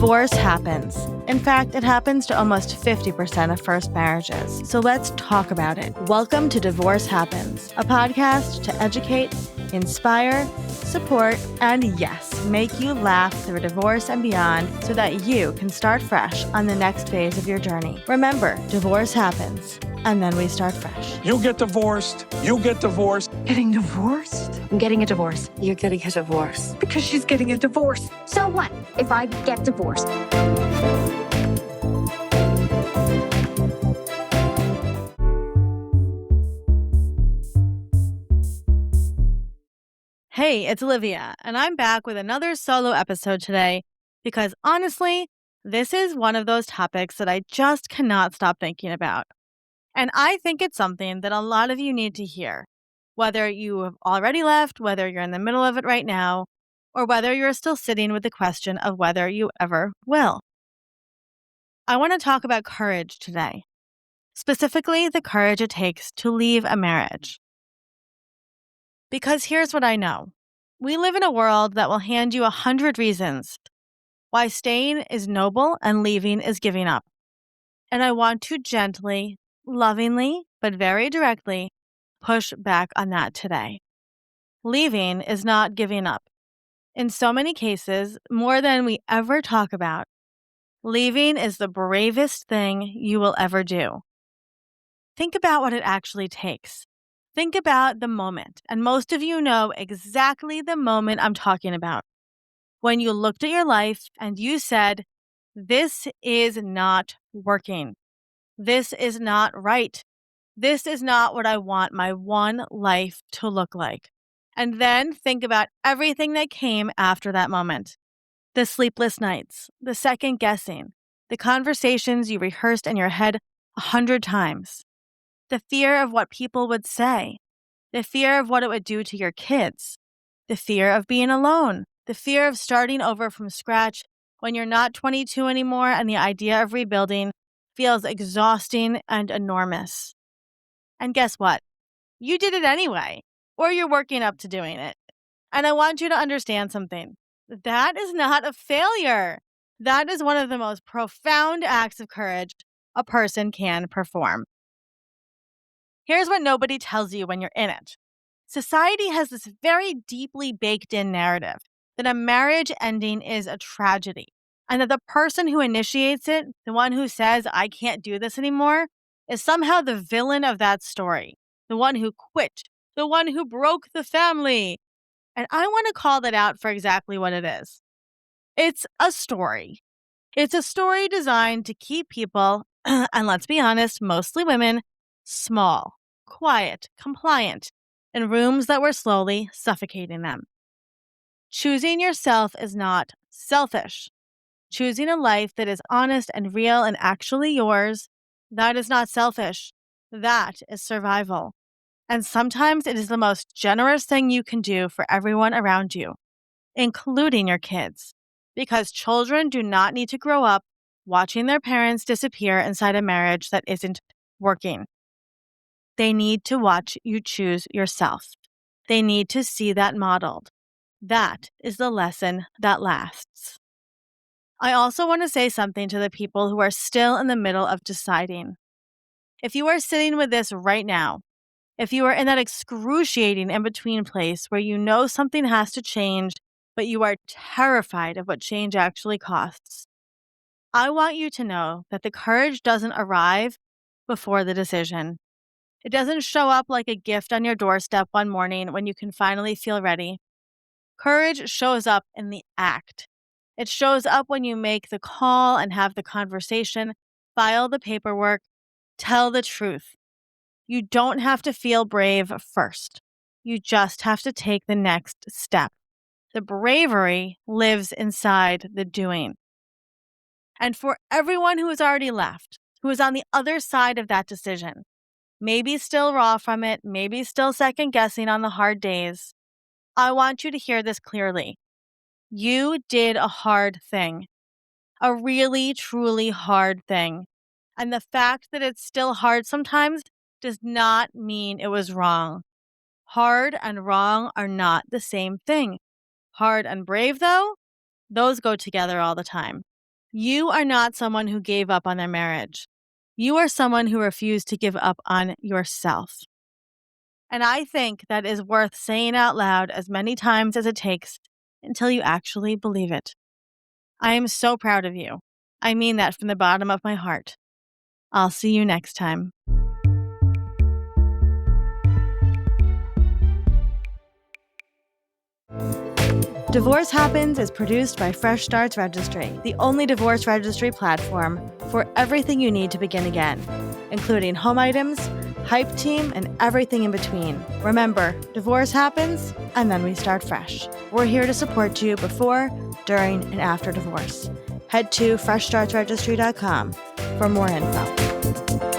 Divorce happens. In fact, it happens to almost 50% of first marriages. So let's talk about it. Welcome to Divorce Happens, a podcast to educate, inspire, support, and yes, make you laugh through divorce and beyond so that you can start fresh on the next phase of your journey. Remember, divorce happens, and then we start fresh. You get divorced. You get divorced. Getting divorced? I'm getting a divorce. You're getting a divorce. Because she's getting a divorce. So what if I get divorced? Hey, it's Olivia, and I'm back with another solo episode today because honestly, this is one of those topics that I just cannot stop thinking about. And I think it's something that a lot of you need to hear, whether you have already left, whether you're in the middle of it right now, or whether you're still sitting with the question of whether you ever will. I want to talk about courage today, specifically the courage it takes to leave a marriage. Because here's what I know. We live in a world that will hand you 100 reasons why staying is noble and leaving is giving up. And I want to gently, lovingly, but very directly push back on that today. Leaving is not giving up. In so many cases, more than we ever talk about, leaving is the bravest thing you will ever do. Think about what it actually takes. Think about the moment, and most of you know exactly the moment I'm talking about. When you looked at your life and you said, "This is not working. This is not right. This is not what I want my one life to look like." And then think about everything that came after that moment. The sleepless nights, the second guessing, the conversations you rehearsed in your head 100 times, the fear of what people would say, the fear of what it would do to your kids, the fear of being alone, the fear of starting over from scratch when you're not 22 anymore and the idea of rebuilding feels exhausting and enormous. And guess what? You did it anyway, or you're working up to doing it. And I want you to understand something. That is not a failure. That is one of the most profound acts of courage a person can perform. Here's what nobody tells you when you're in it. Society has this very deeply baked in narrative that a marriage ending is a tragedy, and that the person who initiates it, the one who says, "I can't do this anymore," is somehow the villain of that story, the one who quit, the one who broke the family. And I want to call that out for exactly what it is. It's a story. It's a story designed to keep people, and let's be honest, mostly women, small, quiet, compliant, in rooms that were slowly suffocating them. Choosing yourself is not selfish. Choosing a life that is honest and real and actually yours, that is not selfish. That is survival. And sometimes it is the most generous thing you can do for everyone around you, including your kids, because children do not need to grow up watching their parents disappear inside a marriage that isn't working. They need to watch you choose yourself. They need to see that modeled. That is the lesson that lasts. I also want to say something to the people who are still in the middle of deciding. If you are sitting with this right now, if you are in that excruciating in-between place where you know something has to change, but you are terrified of what change actually costs, I want you to know that the courage doesn't arrive before the decision. It doesn't show up like a gift on your doorstep one morning when you can finally feel ready. Courage shows up in the act. It shows up when you make the call and have the conversation, file the paperwork, tell the truth. You don't have to feel brave first. You just have to take the next step. The bravery lives inside the doing. And for everyone who has already left, who is on the other side of that decision, maybe still raw from it, maybe still second guessing on the hard days, I want you to hear this clearly. You did a hard thing, a really, truly hard thing. And the fact that it's still hard sometimes does not mean it was wrong. Hard and wrong are not the same thing. Hard and brave, though, those go together all the time. You are not someone who gave up on their marriage. You are someone who refused to give up on yourself. And I think that is worth saying out loud as many times as it takes until you actually believe it. I am so proud of you. I mean that from the bottom of my heart. I'll see you next time. Divorce Happens is produced by Fresh Starts Registry, the only divorce registry platform for everything you need to begin again, including home items, hype team, and everything in between. Remember, divorce happens, and then we start fresh. We're here to support you before, during, and after divorce. Head to freshstartsregistry.com for more info.